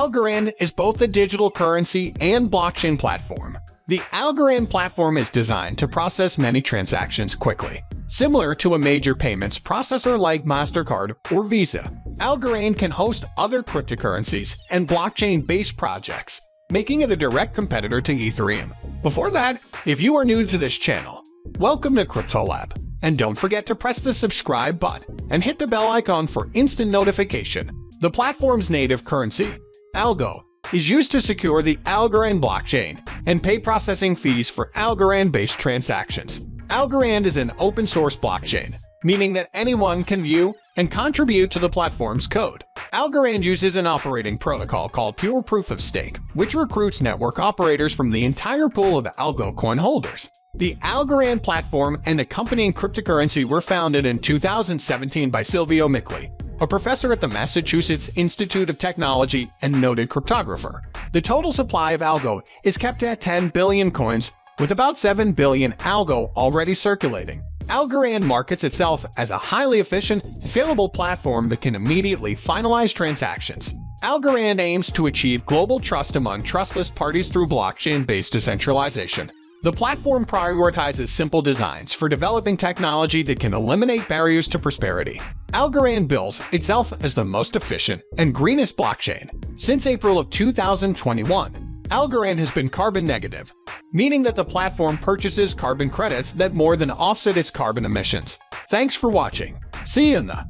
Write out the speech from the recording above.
Algorand is both a digital currency and blockchain platform. The Algorand platform is designed to process many transactions quickly. Similar to a major payments processor like MasterCard or Visa, Algorand can host other cryptocurrencies and blockchain-based projects, making it a direct competitor to Ethereum. Before that, if you are new to this channel, welcome to Crypto Lab, and don't forget to press the subscribe button and hit the bell icon for instant notification. The platform's native currency, Algo, is used to secure the Algorand blockchain and pay processing fees for Algorand-based transactions. Algorand is an open-source blockchain, meaning that anyone can view and contribute to the platform's code. Algorand uses an operating protocol called Pure Proof of Stake, which recruits network operators from the entire pool of Algo coin holders. The Algorand platform and accompanying cryptocurrency were founded in 2017 by Silvio Micli, a professor at the Massachusetts Institute of Technology and noted cryptographer. The total supply of Algo is kept at 10 billion coins, with about 7 billion Algo already circulating. Algorand markets itself as a highly efficient, scalable platform that can immediately finalize transactions. Algorand aims to achieve global trust among trustless parties through blockchain-based decentralization. The platform prioritizes simple designs for developing technology that can eliminate barriers to prosperity. Algorand bills itself as the most efficient and greenest blockchain. Since April of 2021, Algorand has been carbon negative, meaning that the platform purchases carbon credits that more than offset its carbon emissions. Thanks for watching. See you in the